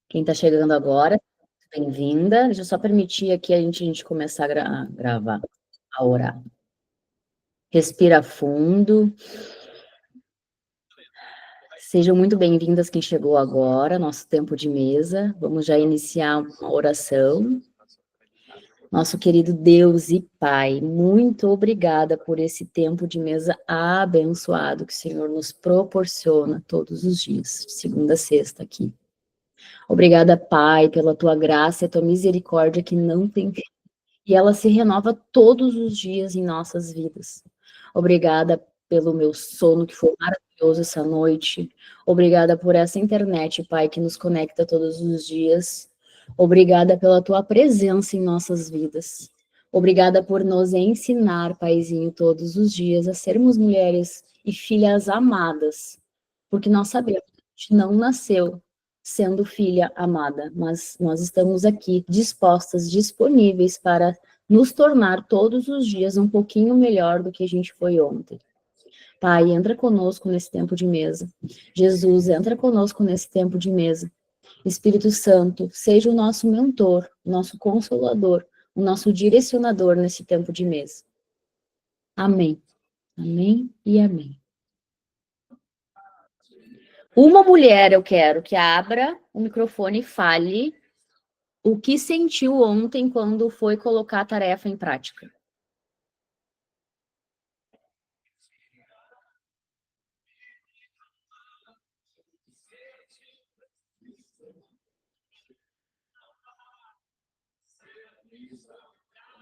Quem está chegando agora, bem-vinda. Deixa eu só permitir aqui a gente começar a gravar, a orar. Respira fundo. Sejam muito bem-vindas quem chegou agora, nosso tempo de mesa. Vamos já iniciar uma oração. Nosso querido Deus e Pai, muito obrigada por esse tempo de mesa abençoado que o Senhor nos proporciona todos os dias, de segunda a sexta aqui. Obrigada, Pai, pela tua graça e tua misericórdia que não tem fim. E ela se renova todos os dias em nossas vidas. Obrigada pelo meu sono, que foi maravilhoso essa noite. Obrigada por essa internet, Pai, que nos conecta todos os dias. Obrigada pela tua presença em nossas vidas. Obrigada por nos ensinar, Paizinho, todos os dias a sermos mulheres e filhas amadas, porque nós sabemos que a gente não nasceu sendo filha amada, mas nós estamos aqui dispostas, disponíveis para nos tornar todos os dias um pouquinho melhor do que a gente foi ontem. Pai, entra conosco nesse tempo de mesa. Jesus, entra conosco nesse tempo de mesa. Espírito Santo, seja o nosso mentor, o nosso consolador, o nosso direcionador nesse tempo de mesa. Amém. Amém e amém. Uma mulher eu quero que abra o microfone e fale o que sentiu ontem quando foi colocar a tarefa em prática.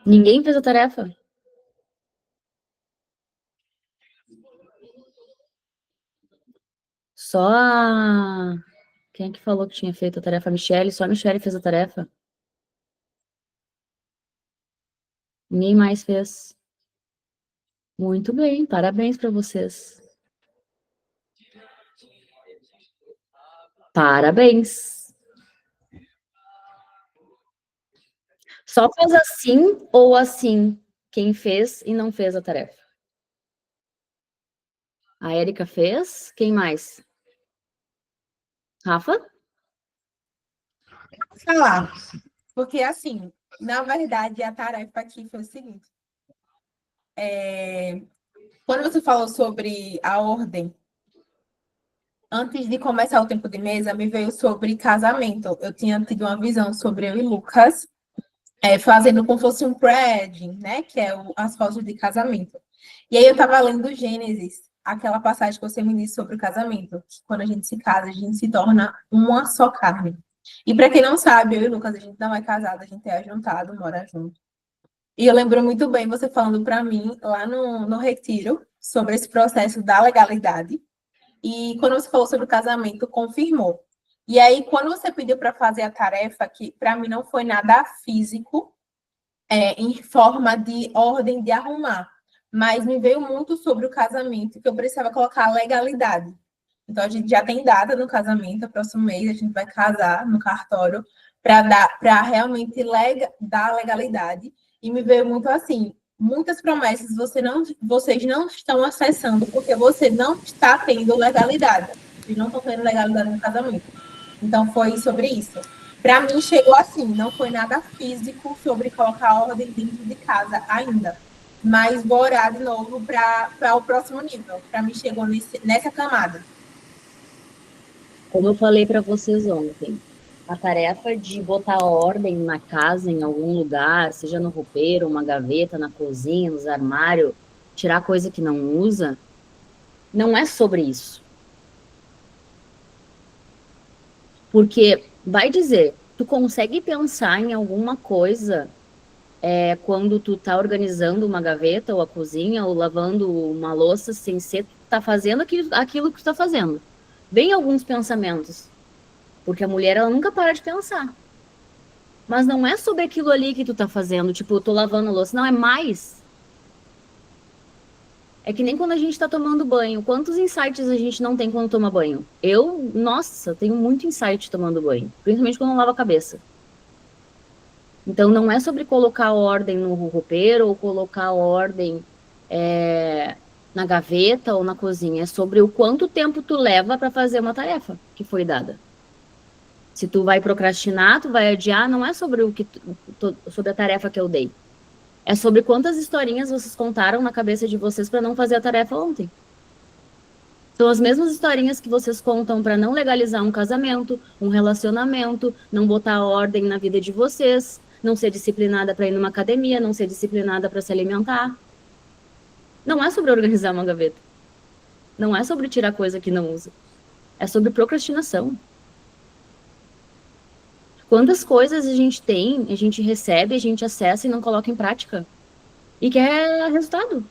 Ninguém fez a tarefa? Só a... Quem é que falou que tinha feito a tarefa? A Michelle? Só a Michelle fez a tarefa? Ninguém mais fez. Muito bem, parabéns para vocês. Parabéns. Só faz assim ou assim quem fez e não fez a tarefa? A Érica fez? Quem mais? Rafa? Falar, porque assim, na verdade, a tarefa aqui foi o seguinte: quando você falou sobre a ordem, antes de começar o tempo de mesa, me veio sobre casamento. Eu tinha tido uma visão sobre eu e Lucas, fazendo como fosse um pré-wedding, né? Que é as fotos de casamento. E aí eu estava lendo Gênesis, aquela passagem que você me disse sobre o casamento, que quando a gente se casa, a gente se torna uma só carne. E para quem não sabe, eu e o Lucas, a gente não é casado, a gente é ajuntado, mora junto. E eu lembro muito bem você falando para mim lá no retiro sobre esse processo da legalidade. E quando você falou sobre o casamento, confirmou. E aí, quando você pediu para fazer a tarefa, que para mim não foi nada físico, em forma de ordem de arrumar, mas me veio muito sobre o casamento, que eu precisava colocar a legalidade. Então, a gente já tem data no casamento, próximo mês, a gente vai casar no cartório para realmente dar legalidade. E me veio muito assim, muitas promessas vocês não estão acessando porque você não está tendo legalidade. Vocês não estão tendo legalidade no casamento. Então, foi sobre isso. Para mim, chegou assim, não foi nada físico sobre colocar ordem dentro de casa ainda. Mas vou orar de novo para o próximo nível. Para mim, chegou nessa camada. Como eu falei para vocês ontem, a tarefa de botar ordem na casa, em algum lugar, seja no roupeiro, uma gaveta, na cozinha, nos armários, tirar coisa que não usa, não é sobre isso. Porque, vai dizer, tu consegue pensar em alguma coisa quando tu tá organizando uma gaveta ou a cozinha ou lavando uma louça sem ser, tu tá fazendo aquilo que tu tá fazendo. Vem alguns pensamentos, porque a mulher, ela nunca para de pensar. Mas não é sobre aquilo ali que tu tá fazendo, tipo, eu tô lavando a louça. Não, é mais. É que nem quando a gente tá tomando banho. Quantos insights a gente não tem quando toma banho? Eu, nossa, tenho muito insight tomando banho. Principalmente quando eu lavo a cabeça. Então, não é sobre colocar ordem no roupeiro ou colocar ordem na gaveta ou na cozinha, é sobre o quanto tempo tu leva para fazer uma tarefa que foi dada. Se tu vai procrastinar, tu vai adiar, não é sobre sobre a tarefa que eu dei. É sobre quantas historinhas vocês contaram na cabeça de vocês para não fazer a tarefa ontem. São as mesmas historinhas que vocês contam para não legalizar um casamento, um relacionamento, não botar ordem na vida de vocês, não ser disciplinada para ir numa academia, não ser disciplinada para se alimentar. Não é sobre organizar uma gaveta. Não é sobre tirar coisa que não usa. É sobre procrastinação. Quantas coisas a gente tem, a gente recebe, a gente acessa e não coloca em prática? E quer resultado.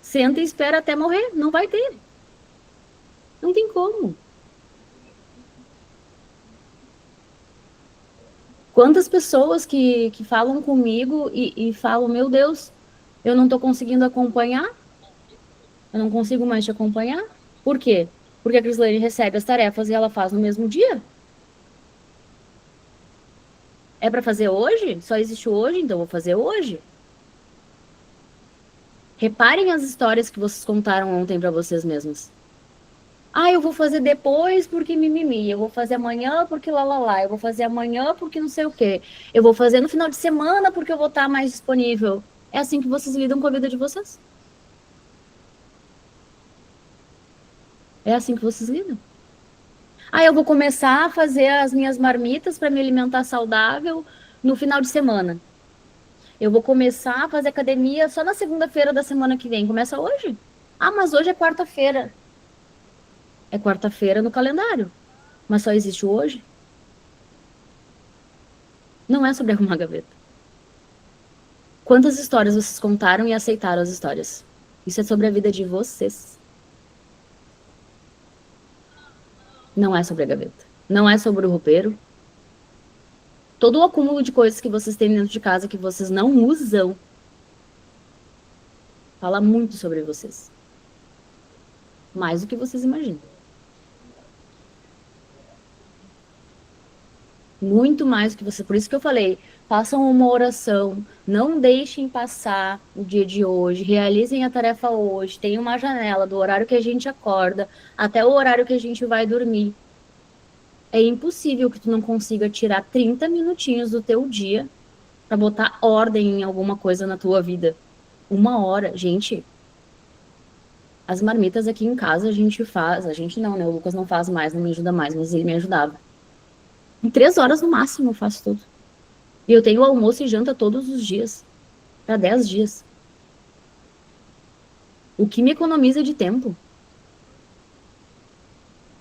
Senta e espera até morrer. Não vai ter. Não tem como. Quantas pessoas que falam comigo e falam, meu Deus, eu não estou conseguindo acompanhar, eu não consigo mais te acompanhar. Por quê? Porque a Crislane recebe as tarefas e ela faz no mesmo dia. É para fazer hoje? Só existe hoje, então eu vou fazer hoje. Reparem as histórias que vocês contaram ontem para vocês mesmos. Ah, eu vou fazer depois porque mimimi. Eu vou fazer amanhã porque lá. Eu vou fazer amanhã porque não sei o quê. Eu vou fazer no final de semana porque eu vou estar mais disponível. É assim que vocês lidam com a vida de vocês. É assim que vocês lidam. Ah, eu vou começar a fazer as minhas marmitas para me alimentar saudável no final de semana. Eu vou começar a fazer academia só na segunda-feira da semana que vem. Começa hoje? Ah, mas hoje é quarta-feira. É quarta-feira no calendário. Mas só existe o hoje? Não é sobre arrumar gaveta. Quantas histórias vocês contaram e aceitaram as histórias? Isso é sobre a vida de vocês. Não é sobre a gaveta. Não é sobre o roupeiro. Todo o acúmulo de coisas que vocês têm dentro de casa que vocês não usam fala muito sobre vocês. Mais do que vocês imaginam. Muito mais do que você. Por isso que eu falei, façam uma oração, não deixem passar o dia de hoje, realizem a tarefa hoje, tem uma janela do horário que a gente acorda até o horário que a gente vai dormir. É impossível que tu não consiga tirar 30 minutinhos do teu dia para botar ordem em alguma coisa na tua vida. 1 hora, gente. As marmitas aqui em casa a gente faz, a gente não, né? O Lucas não faz mais, não me ajuda mais, mas ele me ajudava. Em 3 horas no máximo eu faço tudo. E eu tenho almoço e janta todos os dias, para 10 dias. O que me economiza de tempo.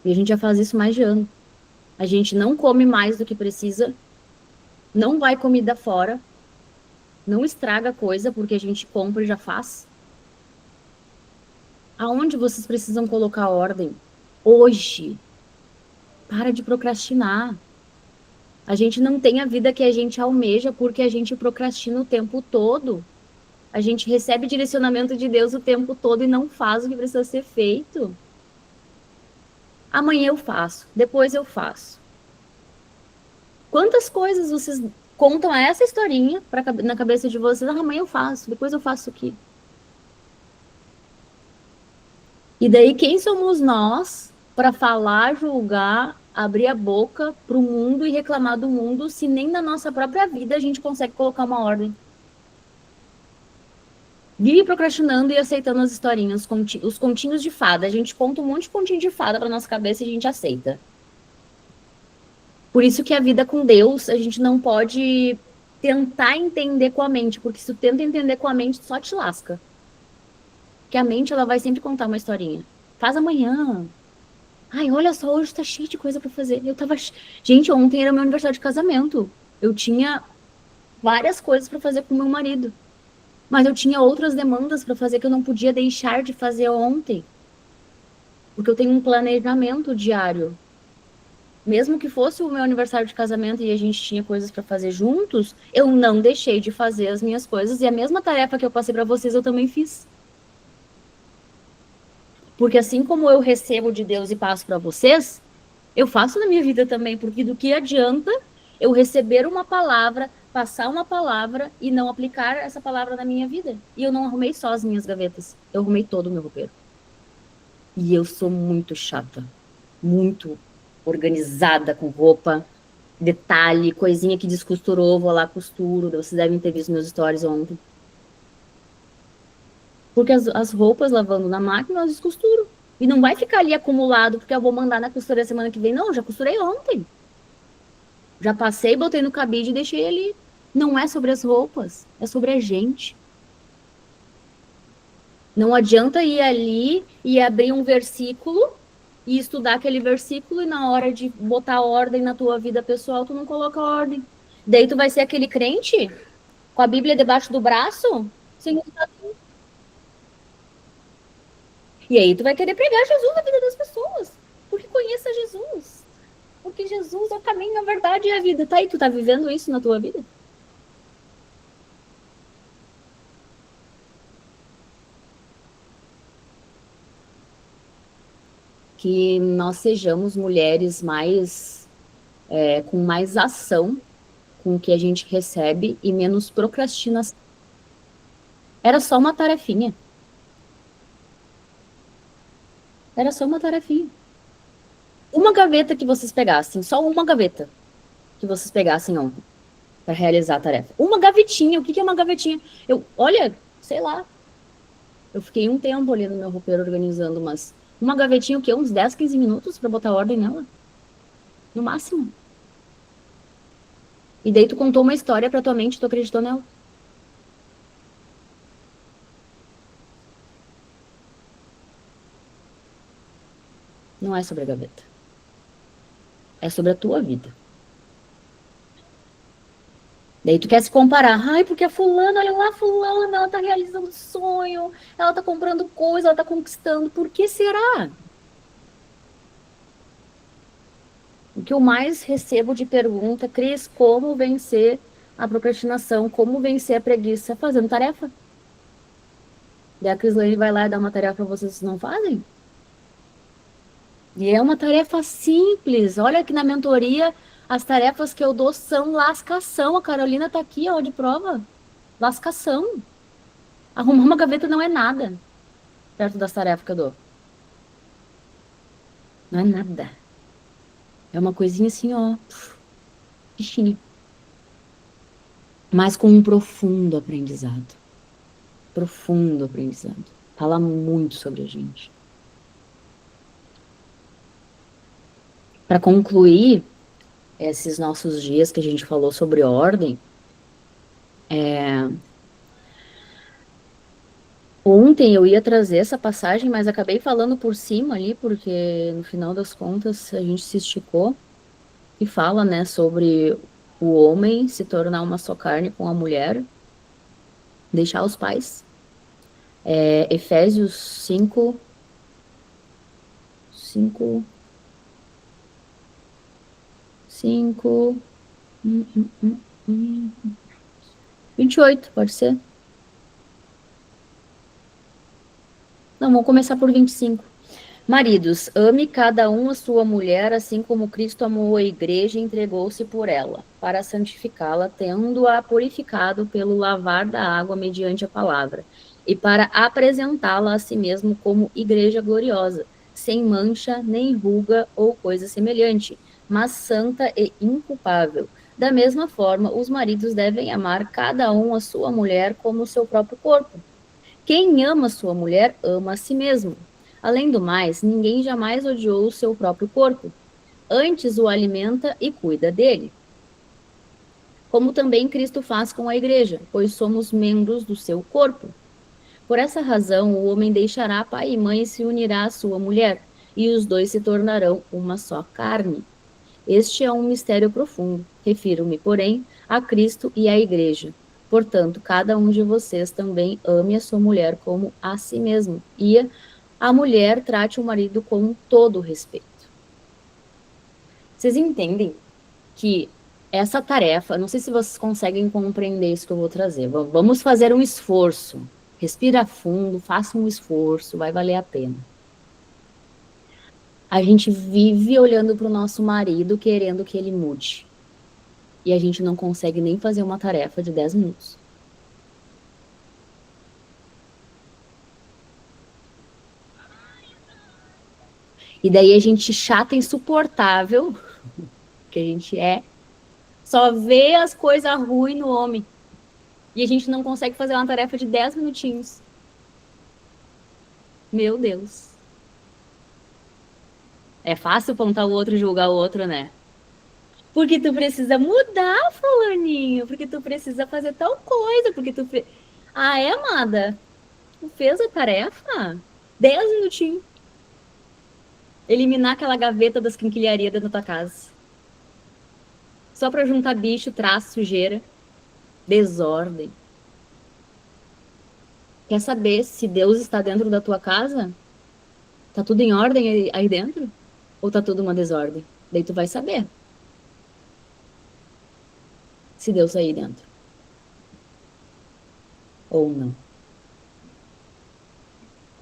E a gente já faz isso mais de ano. A gente não come mais do que precisa, não vai comida fora, não estraga coisa porque a gente compra e já faz. Aonde vocês precisam colocar ordem? Hoje. Para de procrastinar. A gente não tem a vida que a gente almeja porque a gente procrastina o tempo todo. A gente recebe direcionamento de Deus o tempo todo e não faz o que precisa ser feito. Amanhã eu faço, depois eu faço. Quantas coisas vocês contam essa historinha na cabeça de vocês? Ah, amanhã eu faço, depois eu faço aqui. E daí quem somos nós para falar, julgar, abrir a boca para o mundo e reclamar do mundo se nem na nossa própria vida a gente consegue colocar uma ordem? Vive procrastinando e aceitando as historinhas, os continhos de fada. A gente conta um monte de continho de fada para nossa cabeça e a gente aceita. Por isso que a vida com Deus, a gente não pode tentar entender com a mente, porque se tu tenta entender com a mente, só te lasca. Porque a mente, ela vai sempre contar uma historinha. Faz amanhã. Ai, olha só, hoje tá cheio de coisa para fazer. Gente, ontem era meu aniversário de casamento. Eu tinha várias coisas para fazer com meu marido. Mas eu tinha outras demandas para fazer que eu não podia deixar de fazer ontem. Porque eu tenho um planejamento diário. Mesmo que fosse o meu aniversário de casamento e a gente tinha coisas para fazer juntos, eu não deixei de fazer as minhas coisas. E a mesma tarefa que eu passei para vocês, eu também fiz. Porque assim como eu recebo de Deus e passo para vocês, eu faço na minha vida também. Porque do que adianta eu receber uma palavra, passar uma palavra e não aplicar essa palavra na minha vida. E eu não arrumei só as minhas gavetas, eu arrumei todo o meu roupeiro. E eu sou muito chata, muito organizada com roupa, detalhe, coisinha que descosturou, vou lá, costuro. Vocês devem ter visto meus stories ontem. Porque as roupas lavando na máquina, elas descosturam. E não vai ficar ali acumulado, porque eu vou mandar na costura semana que vem. Não, já costurei ontem. Já passei, botei no cabide e deixei ali. Não é sobre as roupas, é sobre a gente. Não adianta ir ali e abrir um versículo e estudar aquele versículo e na hora de botar ordem na tua vida pessoal, tu não coloca ordem. Daí tu vai ser aquele crente com a Bíblia debaixo do braço, sem resultado. E aí tu vai querer pregar Jesus na vida das pessoas, porque conheça Jesus. Porque Jesus é o caminho, a verdade e a vida. Tá aí, tu tá vivendo isso na tua vida? Que nós sejamos mulheres mais, com mais ação com o que a gente recebe e menos procrastinação. Era só uma tarefinha. Era só uma tarefinha. Uma gaveta que vocês pegassem, só uma gaveta que vocês pegassem ontem para realizar a tarefa. Uma gavetinha, o que é uma gavetinha? Olha, sei lá. Eu fiquei um tempo ali no meu roupeiro organizando, mas uma gavetinha, o quê? Uns 10, 15 minutos para botar ordem nela? No máximo. E daí tu contou uma história pra tua mente e tu acreditou nela. Não é sobre a gaveta. É sobre a tua vida. Daí tu quer se comparar. Ai, porque a fulana, olha lá, a fulana, ela tá realizando sonho, ela tá comprando coisa, ela tá conquistando. Por que será? O que eu mais recebo de pergunta, Cris, como vencer a procrastinação? Como vencer a preguiça? Fazendo tarefa. Daí a Crislane vai lá e dá uma tarefa pra vocês não fazem? E é uma tarefa simples. Olha que na mentoria as tarefas que eu dou são lascação. A Carolina tá aqui, ó, de prova. Lascação. Arrumar uma gaveta não é nada perto das tarefas que eu dou. Não é nada. É uma coisinha assim, ó, bichinho. Mas com um profundo aprendizado. Profundo aprendizado. Fala muito sobre a gente. Para concluir esses nossos dias que a gente falou sobre ordem, ontem eu ia trazer essa passagem, mas acabei falando por cima ali, porque no final das contas a gente se esticou e fala, né, sobre o homem se tornar uma só carne com a mulher, deixar os pais. Efésios 5, 28, pode ser? Não, vamos começar por 25. Maridos, ame cada um a sua mulher, assim como Cristo amou a igreja e entregou-se por ela, para santificá-la, tendo-a purificado pelo lavar da água mediante a palavra, e para apresentá-la a si mesmo como igreja gloriosa, sem mancha, nem ruga ou coisa semelhante, mas santa e inculpável. Da mesma forma, os maridos devem amar cada um a sua mulher como o seu próprio corpo. Quem ama sua mulher, ama a si mesmo. Além do mais, ninguém jamais odiou o seu próprio corpo. Antes o alimenta e cuida dele. Como também Cristo faz com a igreja, pois somos membros do seu corpo. Por essa razão, o homem deixará pai e mãe e se unirá à sua mulher, e os dois se tornarão uma só carne. Este é um mistério profundo. Refiro-me, porém, a Cristo e à igreja. Portanto, cada um de vocês também ame a sua mulher como a si mesmo, e a mulher trate o marido com todo respeito. Vocês entendem que essa tarefa, não sei se vocês conseguem compreender isso que eu vou trazer. Vamos fazer um esforço. Respira fundo, faça um esforço, vai valer a pena. A gente vive olhando para o nosso marido querendo que ele mude. E a gente não consegue nem fazer uma tarefa de 10 minutos. E daí a gente chata, insuportável, que a gente é, só vê as coisas ruins no homem. E a gente não consegue fazer uma tarefa de 10 minutinhos. Meu Deus. É fácil apontar o outro e julgar o outro, né? Porque tu precisa mudar, fulaninho. Porque tu precisa fazer tal coisa. Porque tu... Ah, é, amada? Tu fez a tarefa? 10 minutinhos. Eliminar aquela gaveta das quinquilharias dentro da tua casa. Só pra juntar bicho, traço, sujeira, desordem. Quer saber se Deus está dentro da tua casa? Tá tudo em ordem aí dentro? Ou tá tudo uma desordem? Daí tu vai saber se Deus tá aí dentro ou não.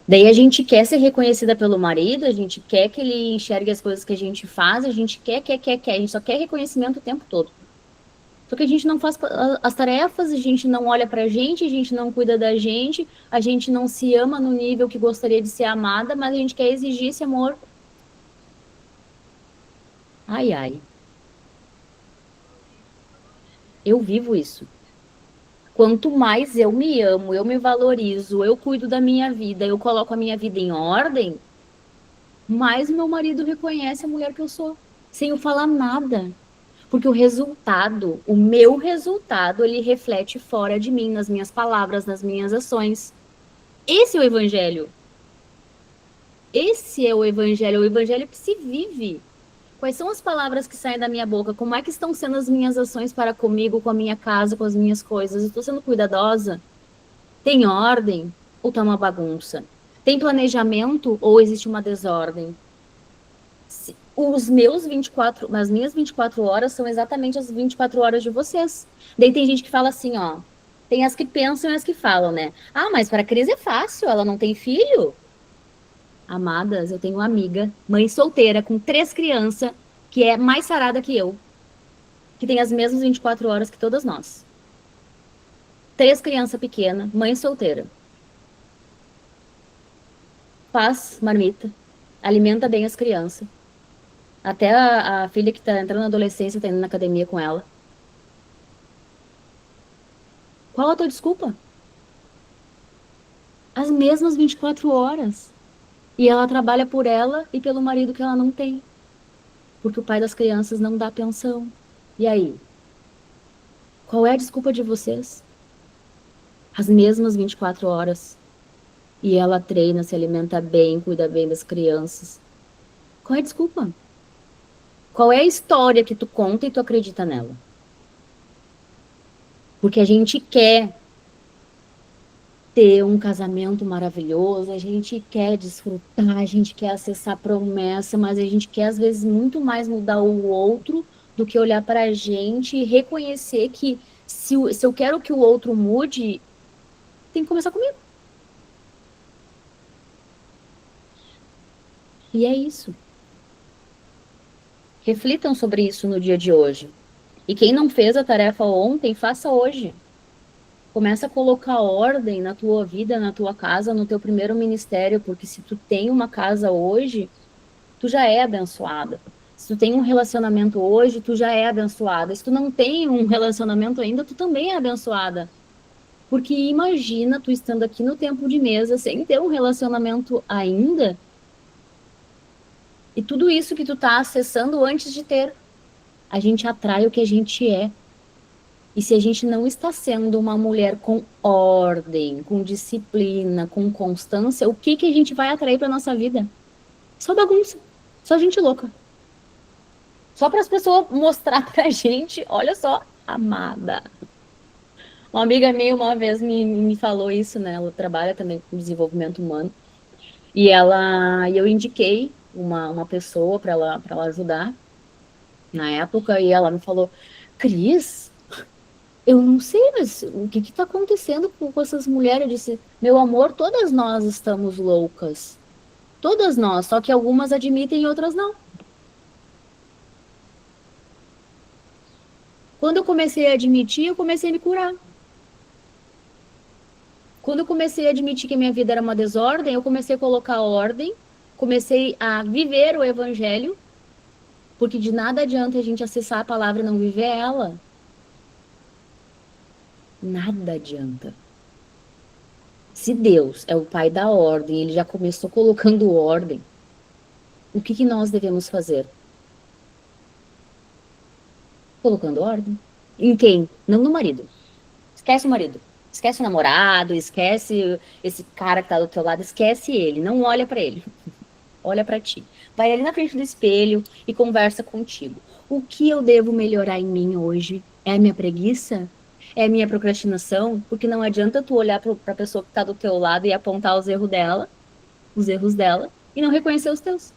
Daí a gente quer ser reconhecida pelo marido, a gente quer que ele enxergue as coisas que a gente faz, a gente quer, a gente só quer reconhecimento o tempo todo. Só que a gente não faz as tarefas, a gente não olha pra gente, a gente não cuida da gente, a gente não se ama no nível que gostaria de ser amada, mas a gente quer exigir esse amor. Ai, ai, eu vivo isso. Quanto mais eu me amo, eu me valorizo, eu cuido da minha vida, eu coloco a minha vida em ordem, mais meu marido reconhece a mulher que eu sou, sem eu falar nada. Porque o resultado, o meu resultado, ele reflete fora de mim, nas minhas palavras, nas minhas ações. Esse é o evangelho. Esse é o evangelho que se vive. Quais são as palavras que saem da minha boca? Como é que estão sendo as minhas ações para comigo, com a minha casa, com as minhas coisas? Estou sendo cuidadosa? Tem ordem ou tá uma bagunça? Tem planejamento ou existe uma desordem? Os meus 24, as minhas 24 horas são exatamente as 24 horas de vocês. Daí tem gente que fala assim, ó, tem as que pensam e as que falam, né? Ah, mas para a Cris é fácil, ela não tem filho? Amadas, eu tenho uma amiga, mãe solteira, com 3 crianças, que é mais sarada que eu, que tem as mesmas 24 horas que todas nós. 3 crianças pequenas, mãe solteira. Faz marmita, alimenta bem as crianças. Até a filha que tá entrando na adolescência tá indo na academia com ela. Qual a tua desculpa? As mesmas 24 horas. E ela trabalha por ela e pelo marido que ela não tem. Porque o pai das crianças não dá pensão. E aí? Qual é a desculpa de vocês? As mesmas 24 horas. E ela treina, se alimenta bem, cuida bem das crianças. Qual é a desculpa? Qual é a história que tu conta e tu acredita nela? Porque a gente quer ter um casamento maravilhoso, a gente quer desfrutar, a gente quer acessar a promessa, mas a gente quer, às vezes, muito mais mudar o outro do que olhar para a gente e reconhecer que se eu quero que o outro mude, tem que começar comigo. E é isso. Reflitam sobre isso no dia de hoje. E quem não fez a tarefa ontem, faça hoje. Começa a colocar ordem na tua vida, na tua casa, no teu primeiro ministério, porque se tu tem uma casa hoje, tu já é abençoada. Se tu tem um relacionamento hoje, tu já é abençoada. Se tu não tem um relacionamento ainda, tu também é abençoada. Porque imagina tu estando aqui no tempo de mesa, sem ter um relacionamento ainda, e tudo isso que tu tá acessando antes de ter. A gente atrai o que a gente é. E se a gente não está sendo uma mulher com ordem, com disciplina, com constância, o que que a gente vai atrair para nossa vida? Só bagunça, só gente louca. Só para as pessoas mostrar pra gente, olha só, amada. Uma amiga minha uma vez me falou isso, né? Ela trabalha também com desenvolvimento humano. E eu indiquei uma pessoa para ela ajudar na época, e ela me falou, Cris, eu não sei, mas o que está acontecendo com essas mulheres? Eu disse, meu amor, todas nós estamos loucas. Todas nós, só que algumas admitem e outras não. Quando eu comecei a admitir, eu comecei a me curar. Quando eu comecei a admitir que a minha vida era uma desordem, eu comecei a colocar ordem, comecei a viver o evangelho, porque de nada adianta a gente acessar a palavra e não viver ela. Nada adianta. Se Deus é o pai da ordem, ele já começou colocando ordem, o que que nós devemos fazer? Colocando ordem. Em quem? Não no marido. Esquece o marido. Esquece o namorado, esquece esse cara que tá do teu lado, esquece ele, não olha pra ele. Olha pra ti. Vai ali na frente do espelho e conversa contigo. O que eu devo melhorar em mim hoje? É a minha preguiça? É a minha procrastinação? Porque não adianta tu olhar pra pessoa que tá do teu lado e apontar os erros dela, e não reconhecer os teus.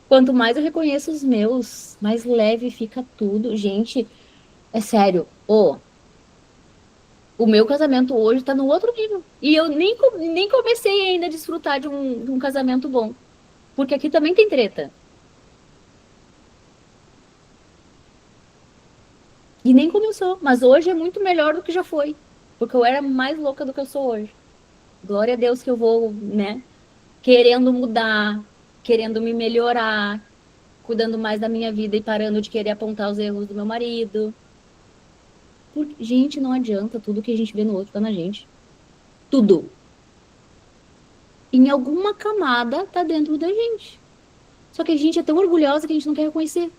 Quanto mais eu reconheço os meus, mais leve fica tudo. Gente, é sério. O meu casamento hoje tá no outro nível. E eu nem comecei ainda a desfrutar de um casamento bom. Porque aqui também tem treta. E nem começou. Mas hoje é muito melhor do que já foi. Porque eu era mais louca do que eu sou hoje. Glória a Deus que eu vou, né? Querendo mudar, querendo me melhorar, cuidando mais da minha vida e parando de querer apontar os erros do meu marido. Porque, gente, não adianta. Tudo que a gente vê no outro tá na gente. Tudo. Em alguma camada tá dentro da gente. Só que a gente é tão orgulhosa que a gente não quer reconhecer.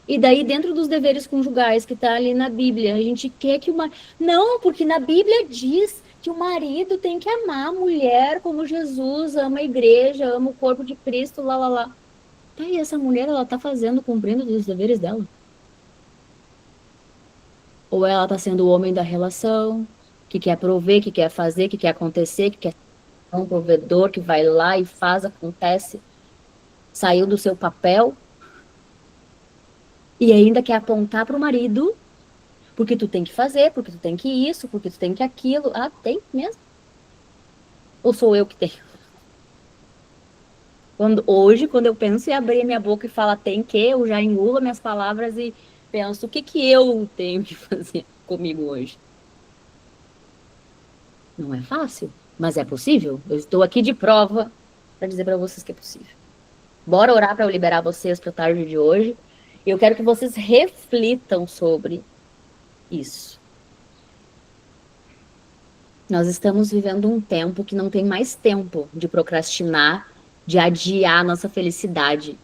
E daí, dentro dos deveres conjugais que tá ali na Bíblia, a gente quer que uma. Não, porque na Bíblia diz que o marido tem que amar a mulher como Jesus ama a igreja, ama o corpo de Cristo, lá, lá, lá. Tá, e essa mulher, ela tá fazendo, cumprindo os deveres dela? Ou ela tá sendo o homem da relação, que quer prover, que quer fazer, que quer acontecer, que quer ser um provedor, que vai lá e faz, acontece, saiu do seu papel e ainda quer apontar para o marido, porque tu tem que fazer, porque tu tem que isso, porque tu tem que aquilo. Ah, tem mesmo? Ou sou eu que tenho? Hoje, quando eu penso em abrir minha boca e falar tem que, eu já engulo minhas palavras e penso, o que que eu tenho que fazer comigo hoje? Não é fácil, mas é possível. Eu estou aqui de prova para dizer para vocês que é possível. Bora orar para eu liberar vocês para a tarde de hoje. Eu quero que vocês reflitam sobre isso. Nós estamos vivendo um tempo que não tem mais tempo de procrastinar, de adiar nossa felicidade.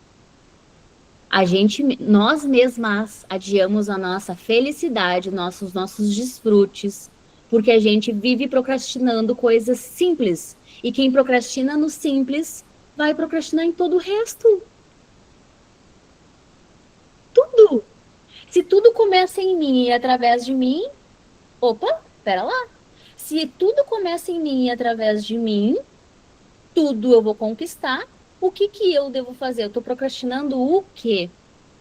Nós mesmas adiamos a nossa felicidade, nossos desfrutes, porque a gente vive procrastinando coisas simples. E quem procrastina no simples vai procrastinar em todo o resto. Tudo. Se tudo começa em mim e através de mim, opa, pera lá. Se tudo começa em mim e através de mim, tudo eu vou conquistar. O que que eu devo fazer? Eu tô procrastinando o quê?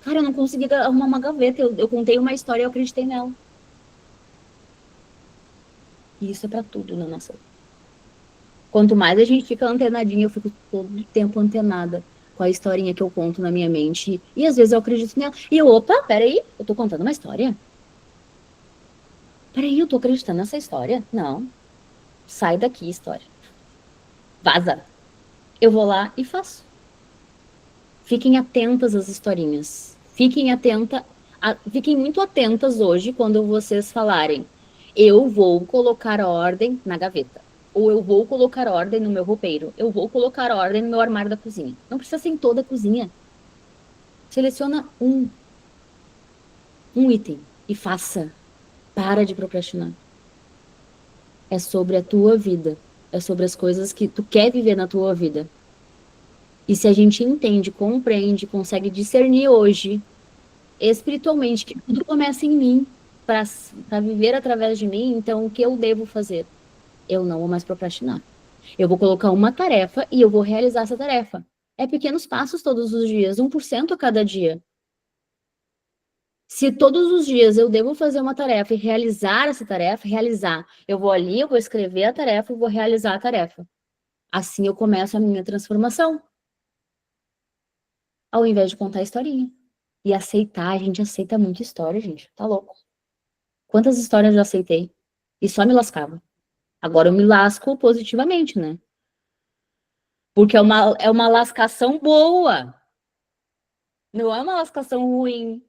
Cara, eu não consegui arrumar uma gaveta. Eu contei uma história e eu acreditei nela. E isso é pra tudo na nossa vida. Quanto mais a gente fica antenadinha, eu fico todo o tempo antenada com a historinha que eu conto na minha mente. E às vezes eu acredito nela. E eu, opa, peraí, eu tô contando uma história? Peraí, eu tô acreditando nessa história? Não. Sai daqui, história. Vaza. Eu vou lá e faço. Fiquem atentas às historinhas. Fiquem muito atentas hoje quando vocês falarem: eu vou colocar ordem na gaveta. Ou eu vou colocar ordem no meu roupeiro. Eu vou colocar ordem no meu armário da cozinha. Não precisa ser em toda a cozinha. Seleciona um item e faça. Para de procrastinar. É sobre a tua vida. É sobre as coisas que tu quer viver na tua vida. E se a gente entende, compreende, consegue discernir hoje espiritualmente, que tudo começa em mim, para viver através de mim, então o que eu devo fazer? Eu não vou mais procrastinar. Eu vou colocar uma tarefa e eu vou realizar essa tarefa. É pequenos passos todos os dias, 1% a cada dia. Se todos os dias eu devo fazer uma tarefa e realizar essa tarefa, realizar, eu vou ali, eu vou escrever a tarefa, eu vou realizar a tarefa. Assim eu começo a minha transformação, ao invés de contar a historinha. E aceitar, a gente aceita muita história, gente. Tá louco. Quantas histórias eu já aceitei? E só me lascava. Agora eu me lasco positivamente, né? Porque é uma lascação boa. Não é uma lascação ruim.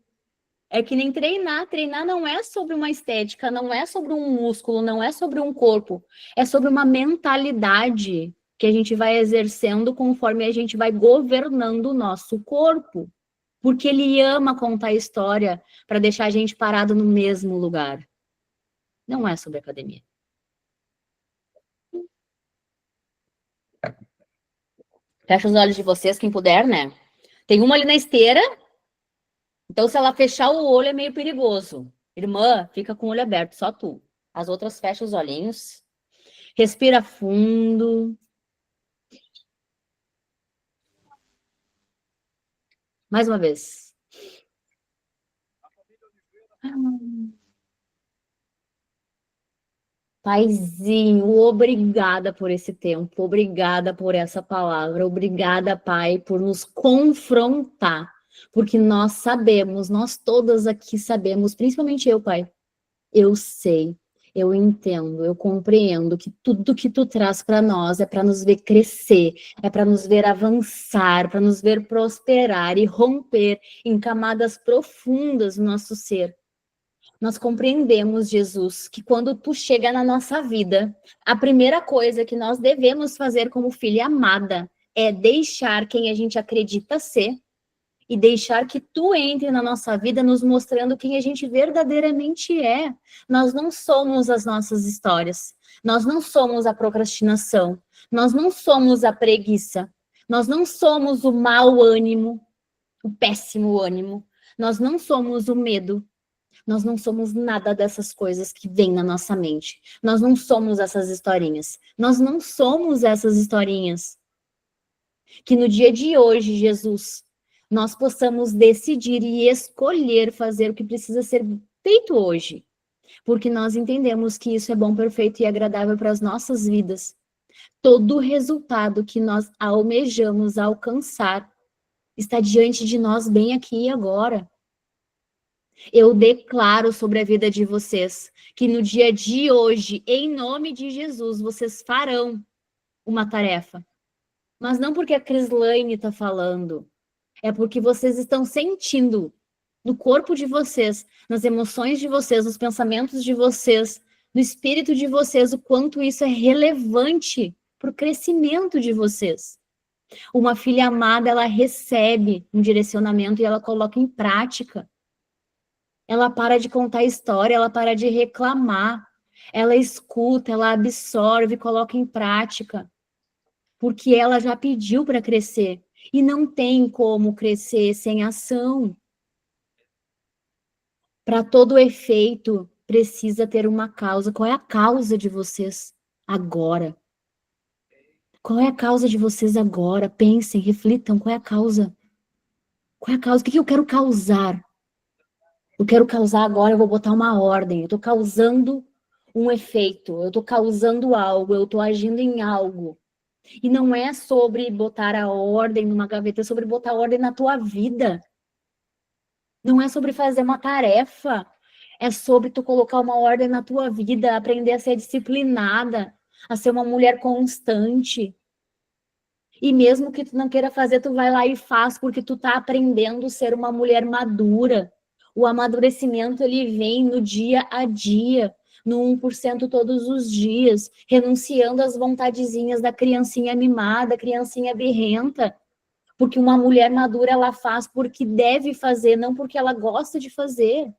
É que nem treinar. Treinar não é sobre uma estética, não é sobre um músculo, não é sobre um corpo. É sobre uma mentalidade que a gente vai exercendo conforme a gente vai governando o nosso corpo. Porque ele ama contar história para deixar a gente parado no mesmo lugar. Não é sobre academia. Fecha os olhos de vocês, quem puder, né? Tem uma ali na esteira, então se ela fechar o olho é meio perigoso. Irmã, fica com o olho aberto, só tu. As outras fecha os olhinhos. Respira fundo. Mais uma vez. Paizinho, obrigada por esse tempo, obrigada por essa palavra, obrigada, Pai, por nos confrontar, porque nós sabemos, nós todas aqui sabemos, principalmente eu, Pai, eu sei, eu entendo, eu compreendo que tudo que tu traz para nós é para nos ver crescer, é para nos ver avançar, para nos ver prosperar e romper em camadas profundas no nosso ser. Nós compreendemos, Jesus, que quando tu chega na nossa vida, a primeira coisa que nós devemos fazer como filha amada é deixar quem a gente acredita ser e deixar que tu entre na nossa vida nos mostrando quem a gente verdadeiramente é. Nós não somos as nossas histórias. Nós não somos a procrastinação. Nós não somos a preguiça. Nós não somos o mau ânimo, o péssimo ânimo. Nós não somos o medo. Nós não somos nada dessas coisas que vêm na nossa mente. Nós não somos essas historinhas. Nós não somos essas historinhas. Que no dia de hoje, Jesus, nós possamos decidir e escolher fazer o que precisa ser feito hoje. Porque nós entendemos que isso é bom, perfeito e agradável para as nossas vidas. Todo o resultado que nós almejamos alcançar está diante de nós bem aqui e agora. Eu declaro sobre a vida de vocês que no dia de hoje, em nome de Jesus, vocês farão uma tarefa. Mas não porque a Crislaine está falando, é porque vocês estão sentindo no corpo de vocês, nas emoções de vocês, nos pensamentos de vocês, no espírito de vocês, o quanto isso é relevante para o crescimento de vocês. Uma filha amada, ela recebe um direcionamento e ela coloca em prática. Ela para de contar história, ela para de reclamar, ela escuta, ela absorve, coloca em prática, porque ela já pediu para crescer, e não tem como crescer sem ação. Para todo efeito, precisa ter uma causa. Qual é a causa de vocês agora? Qual é a causa de vocês agora? Pensem, reflitam, qual é a causa? Qual é a causa? O que eu quero causar? Eu quero causar agora, eu vou botar uma ordem. Eu estou causando um efeito, eu estou causando algo, eu estou agindo em algo. E não é sobre botar a ordem numa gaveta, é sobre botar a ordem na tua vida. Não é sobre fazer uma tarefa, é sobre tu colocar uma ordem na tua vida, aprender a ser disciplinada, a ser uma mulher constante. E mesmo que tu não queira fazer, tu vai lá e faz, porque tu tá aprendendo a ser uma mulher madura. O amadurecimento, ele vem no dia a dia, no 1% todos os dias, renunciando às vontadezinhas da criancinha mimada, criancinha birrenta. Porque uma mulher madura, ela faz porque deve fazer, não porque ela gosta de fazer.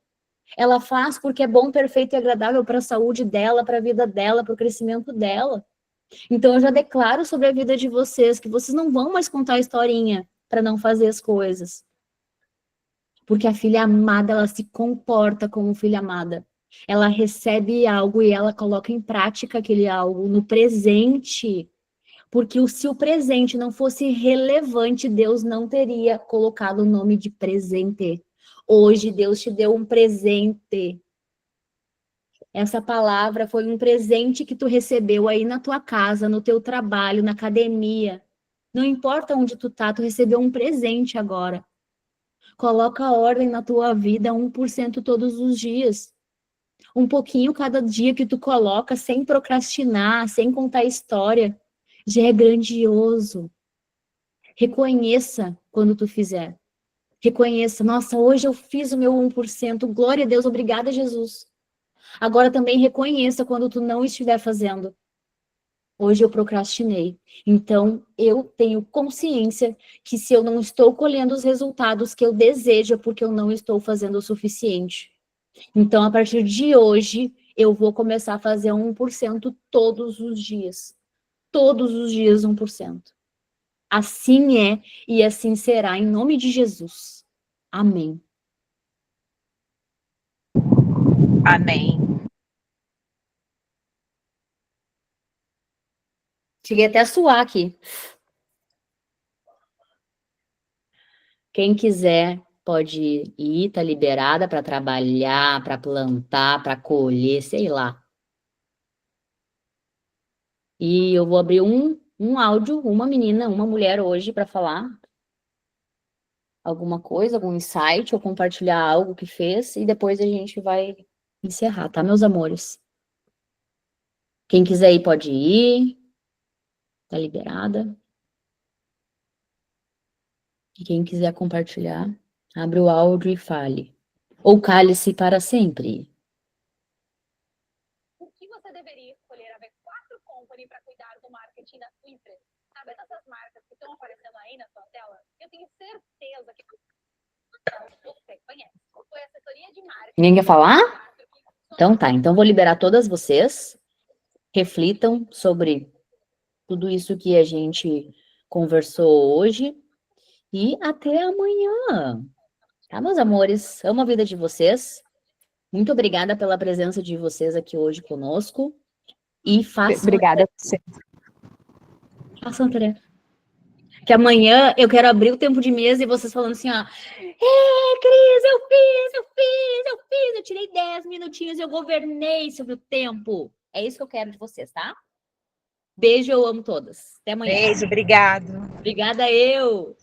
Ela faz porque é bom, perfeito e agradável para a saúde dela, para a vida dela, para o crescimento dela. Então, eu já declaro sobre a vida de vocês que vocês não vão mais contar historinha para não fazer as coisas. Porque a filha amada, ela se comporta como filha amada. Ela recebe algo e ela coloca em prática aquele algo no presente. Porque se o presente não fosse relevante, Deus não teria colocado o nome de presente. Hoje, Deus te deu um presente. Essa palavra foi um presente que tu recebeu aí na tua casa, no teu trabalho, na academia. Não importa onde tu tá, tu recebeu um presente agora. Coloca a ordem na tua vida, 1% todos os dias. Um pouquinho cada dia que tu coloca, sem procrastinar, sem contar história, já é grandioso. Reconheça quando tu fizer. Reconheça, nossa, hoje eu fiz o meu 1%, glória a Deus, obrigada, Jesus. Agora também reconheça quando tu não estiver fazendo. Hoje eu procrastinei. Então, eu tenho consciência que se eu não estou colhendo os resultados que eu desejo, é porque eu não estou fazendo o suficiente. Então, a partir de hoje, eu vou começar a fazer 1% todos os dias. Todos os dias, 1%. Assim é e assim será, em nome de Jesus. Amém. Amém. Cheguei até a suar aqui. Quem quiser pode ir, tá liberada para trabalhar, para plantar, para colher, sei lá. E eu vou abrir um áudio, uma menina, uma mulher hoje para falar alguma coisa, algum insight, ou compartilhar algo que fez, e depois a gente vai encerrar, tá, meus amores? Quem quiser ir pode ir, tá liberada. E quem quiser compartilhar, abre o áudio e fale. Ou cale-se para sempre. O que você deveria escolher a V4 Company para cuidar do marketing da sua empresa? Sabe essas marcas que estão aparecendo aí na sua tela? Eu tenho certeza que você conhece. Foi a assessoria de marketing. Ninguém quer falar? Então tá, então vou liberar todas vocês. Reflitam sobre tudo isso que a gente conversou hoje. E até amanhã. Tá, meus amores? Amo a vida de vocês. Muito obrigada pela presença de vocês aqui hoje conosco. E façam... Obrigada a você. Façam a tarefa. Que amanhã eu quero abrir o tempo de mesa e vocês falando assim, ó. Cris, eu tirei 10 minutinhos, eu governei sobre o tempo. É isso que eu quero de vocês, tá? Beijo, eu amo todas. Até amanhã. Beijo, obrigado. Obrigada, eu.